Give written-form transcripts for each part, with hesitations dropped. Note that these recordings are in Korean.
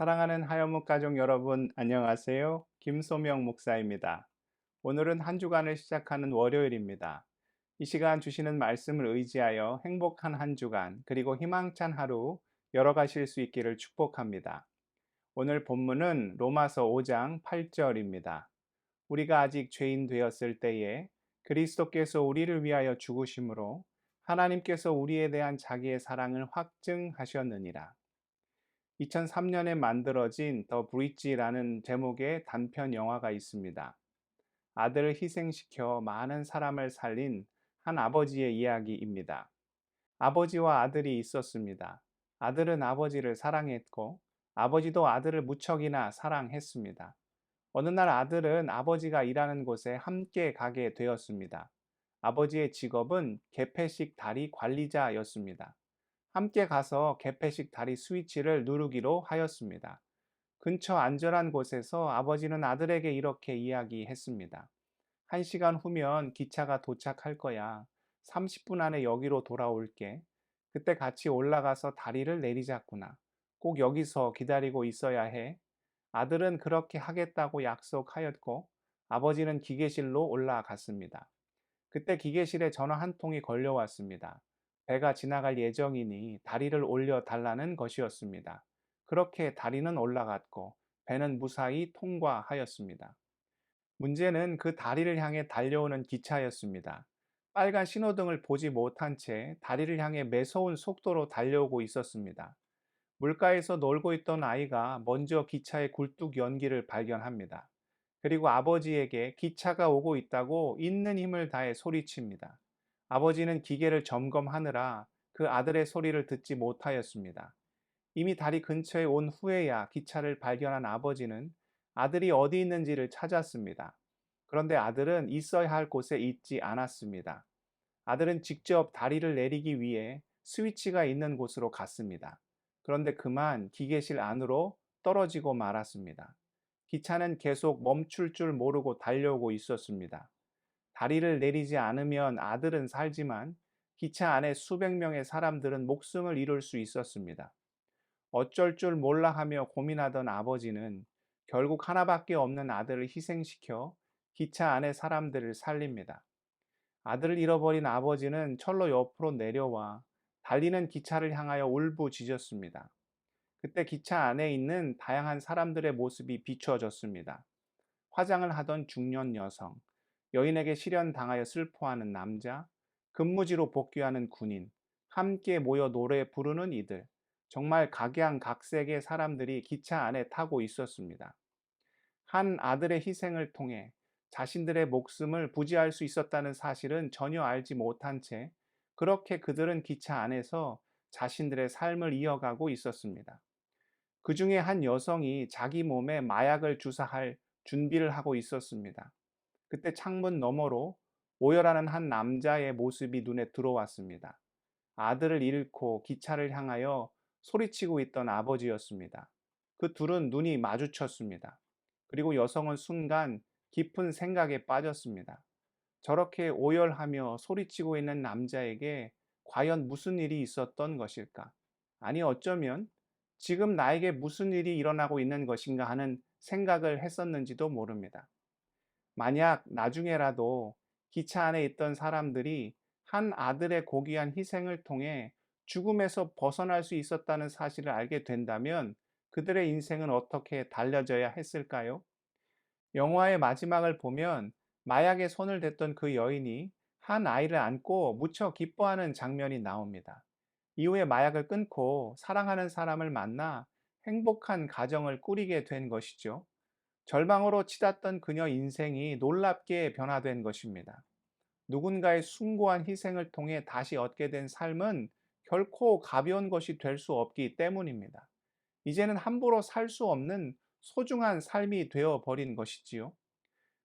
사랑하는 하여묵 가족 여러분, 안녕하세요. 김소명 목사입니다. 오늘은 한 주간을 시작하는 월요일입니다. 이 시간 주시는 말씀을 의지하여 행복한 한 주간, 그리고 희망찬 하루 열어가실 수 있기를 축복합니다. 오늘 본문은 로마서 5장 8절입니다. 우리가 아직 죄인 되었을 때에 그리스도께서 우리를 위하여 죽으심으로 하나님께서 우리에 대한 자기의 사랑을 확증하셨느니라. 2003년에 만들어진 더 브릿지라는 제목의 단편 영화가 있습니다. 아들을 희생시켜 많은 사람을 살린 한 아버지의 이야기입니다. 아버지와 아들이 있었습니다. 아들은 아버지를 사랑했고 아버지도 아들을 무척이나 사랑했습니다. 어느 날 아들은 아버지가 일하는 곳에 함께 가게 되었습니다. 아버지의 직업은 개폐식 다리 관리자였습니다. 함께 가서 개폐식 다리 스위치를 누르기로 하였습니다. 근처 안전한 곳에서 아버지는 아들에게 이렇게 이야기했습니다. 1시간 후면 기차가 도착할 거야. 30분 안에 여기로 돌아올게. 그때 같이 올라가서 다리를 내리자꾸나. 꼭 여기서 기다리고 있어야 해. 아들은 그렇게 하겠다고 약속하였고 아버지는 기계실로 올라갔습니다. 그때 기계실에 전화 한 통이 걸려왔습니다. 배가 지나갈 예정이니 다리를 올려 달라는 것이었습니다. 그렇게 다리는 올라갔고 배는 무사히 통과하였습니다. 문제는 그 다리를 향해 달려오는 기차였습니다. 빨간 신호등을 보지 못한 채 다리를 향해 매서운 속도로 달려오고 있었습니다. 물가에서 놀고 있던 아이가 먼저 기차의 굴뚝 연기를 발견합니다. 그리고 아버지에게 기차가 오고 있다고 있는 힘을 다해 소리칩니다. 아버지는 기계를 점검하느라 그 아들의 소리를 듣지 못하였습니다. 이미 다리 근처에 온 후에야 기차를 발견한 아버지는 아들이 어디 있는지를 찾았습니다. 그런데 아들은 있어야 할 곳에 있지 않았습니다. 아들은 직접 다리를 내리기 위해 스위치가 있는 곳으로 갔습니다. 그런데 그만 기계실 안으로 떨어지고 말았습니다. 기차는 계속 멈출 줄 모르고 달려오고 있었습니다. 다리를 내리지 않으면 아들은 살지만 기차 안에 수백 명의 사람들은 목숨을 잃을 수 있었습니다. 어쩔 줄 몰라 하며 고민하던 아버지는 결국 하나밖에 없는 아들을 희생시켜 기차 안의 사람들을 살립니다. 아들을 잃어버린 아버지는 철로 옆으로 내려와 달리는 기차를 향하여 울부짖었습니다. 그때 기차 안에 있는 다양한 사람들의 모습이 비춰졌습니다. 화장을 하던 중년 여성, 여인에게 실연당하여 슬퍼하는 남자, 근무지로 복귀하는 군인, 함께 모여 노래 부르는 이들, 정말 각양각색의 사람들이 기차 안에 타고 있었습니다. 한 아들의 희생을 통해 자신들의 목숨을 부지할 수 있었다는 사실은 전혀 알지 못한 채 그렇게 그들은 기차 안에서 자신들의 삶을 이어가고 있었습니다. 그 중에 한 여성이 자기 몸에 마약을 주사할 준비를 하고 있었습니다. 그때 창문 너머로 오열하는 한 남자의 모습이 눈에 들어왔습니다. 아들을 잃고 기차를 향하여 소리치고 있던 아버지였습니다. 그 둘은 눈이 마주쳤습니다. 그리고 여성은 순간 깊은 생각에 빠졌습니다. 저렇게 오열하며 소리치고 있는 남자에게 과연 무슨 일이 있었던 것일까? 아니, 어쩌면 지금 나에게 무슨 일이 일어나고 있는 것인가 하는 생각을 했었는지도 모릅니다. 만약 나중에라도 기차 안에 있던 사람들이 한 아들의 고귀한 희생을 통해 죽음에서 벗어날 수 있었다는 사실을 알게 된다면 그들의 인생은 어떻게 달라져야 했을까요? 영화의 마지막을 보면 마약에 손을 댔던 그 여인이 한 아이를 안고 무척 기뻐하는 장면이 나옵니다. 이후에 마약을 끊고 사랑하는 사람을 만나 행복한 가정을 꾸리게 된 것이죠. 절망으로 치닫던 그녀 인생이 놀랍게 변화된 것입니다. 누군가의 숭고한 희생을 통해 다시 얻게 된 삶은 결코 가벼운 것이 될 수 없기 때문입니다. 이제는 함부로 살 수 없는 소중한 삶이 되어 버린 것이지요.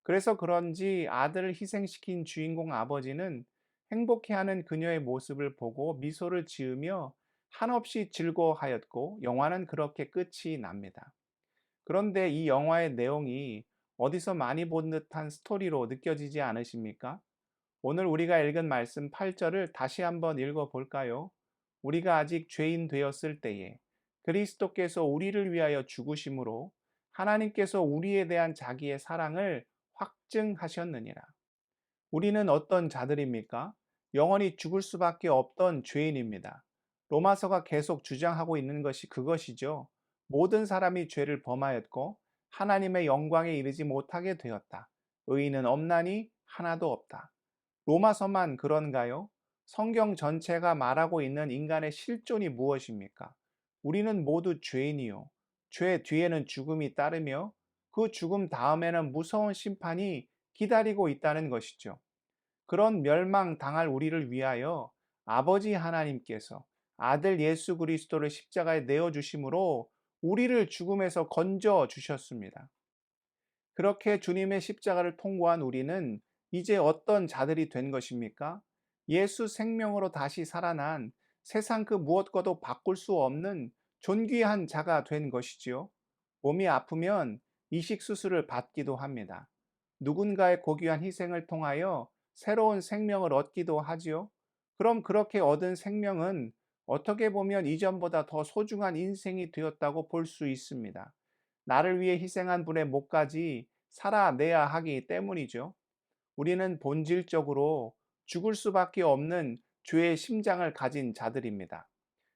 그래서 그런지 아들을 희생시킨 주인공 아버지는 행복해하는 그녀의 모습을 보고 미소를 지으며 한없이 즐거워하였고 영화는 그렇게 끝이 납니다. 그런데 이 영화의 내용이 어디서 많이 본 듯한 스토리로 느껴지지 않으십니까? 오늘 우리가 읽은 말씀 8절을 다시 한번 읽어 볼까요? 우리가 아직 죄인 되었을 때에 그리스도께서 우리를 위하여 죽으심으로 하나님께서 우리에 대한 자기의 사랑을 확증하셨느니라. 우리는 어떤 자들입니까? 영원히 죽을 수밖에 없던 죄인입니다. 로마서가 계속 주장하고 있는 것이 그것이죠. 모든 사람이 죄를 범하였고 하나님의 영광에 이르지 못하게 되었다. 의인은 없나니 하나도 없다. 로마서만 그런가요? 성경 전체가 말하고 있는 인간의 실존이 무엇입니까? 우리는 모두 죄인이요. 죄 뒤에는 죽음이 따르며 그 죽음 다음에는 무서운 심판이 기다리고 있다는 것이죠. 그런 멸망당할 우리를 위하여 아버지 하나님께서 아들 예수 그리스도를 십자가에 내어 주심으로 우리를 죽음에서 건져 주셨습니다. 그렇게 주님의 십자가를 통과한 우리는 이제 어떤 자들이 된 것입니까? 예수 생명으로 다시 살아난 세상 그 무엇과도 바꿀 수 없는 존귀한 자가 된 것이지요. 몸이 아프면 이식 수술을 받기도 합니다. 누군가의 고귀한 희생을 통하여 새로운 생명을 얻기도 하지요. 그럼 그렇게 얻은 생명은 어떻게 보면 이전보다 더 소중한 인생이 되었다고 볼 수 있습니다. 나를 위해 희생한 분의 목까지 살아내야 하기 때문이죠. 우리는 본질적으로 죽을 수밖에 없는 죄의 심장을 가진 자들입니다.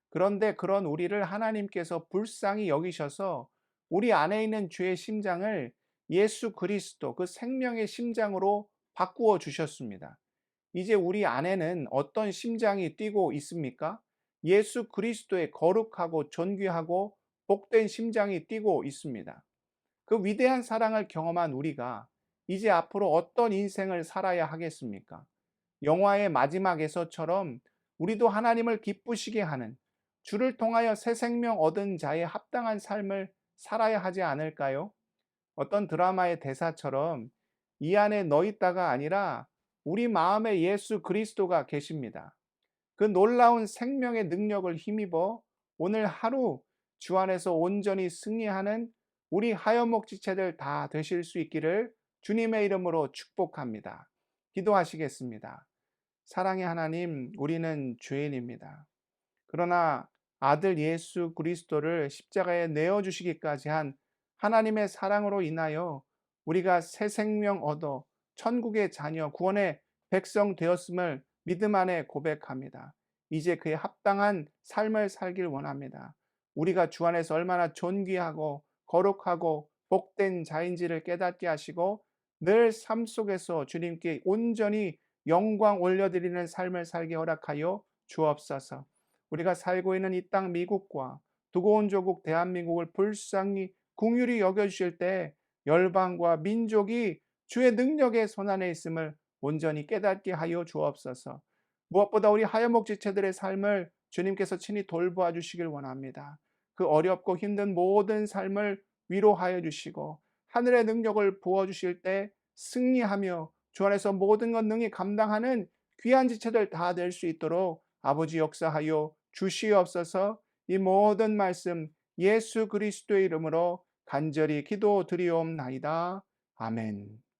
그런데 그런 우리를 하나님께서 불쌍히 여기셔서 우리 안에 있는 죄의 심장을 예수 그리스도 그 생명의 심장으로 바꾸어 주셨습니다. 이제 우리 안에는 어떤 심장이 뛰고 있습니까? 예수 그리스도의 거룩하고 존귀하고 복된 심장이 뛰고 있습니다. 그 위대한 사랑을 경험한 우리가 이제 앞으로 어떤 인생을 살아야 하겠습니까? 영화의 마지막에서처럼 우리도 하나님을 기쁘시게 하는 주를 통하여 새 생명 얻은 자의 합당한 삶을 살아야 하지 않을까요? 어떤 드라마의 대사처럼 이 안에 너 있다가 아니라 우리 마음에 예수 그리스도가 계십니다. 그 놀라운 생명의 능력을 힘입어 오늘 하루 주 안에서 온전히 승리하는 우리 하여목 지체들 다 되실 수 있기를 주님의 이름으로 축복합니다. 기도하시겠습니다. 사랑의 하나님, 우리는 죄인입니다. 그러나 아들 예수 그리스도를 십자가에 내어 주시기까지 한 하나님의 사랑으로 인하여 우리가 새 생명 얻어 천국의 자녀 구원의 백성 되었음을 믿음 안에 고백합니다. 이제 그에 합당한 삶을 살길 원합니다. 우리가 주 안에서 얼마나 존귀하고 거룩하고 복된 자인지를 깨닫게 하시고 늘 삶 속에서 주님께 온전히 영광 올려드리는 삶을 살게 허락하여 주옵소서. 우리가 살고 있는 이 땅 미국과 두고 온 조국 대한민국을 불쌍히 긍휼히 여겨주실 때 열방과 민족이 주의 능력의 손안에 있음을 온전히 깨닫게 하여 주옵소서. 무엇보다 우리 하여목 지체들의 삶을 주님께서 친히 돌보아 주시길 원합니다. 그 어렵고 힘든 모든 삶을 위로하여 주시고 하늘의 능력을 부어 주실 때 승리하며 주 안에서 모든 것 능히 감당하는 귀한 지체들 다 될 수 있도록 아버지 역사하여 주시옵소서. 이 모든 말씀 예수 그리스도의 이름으로 간절히 기도드리옵나이다. 아멘.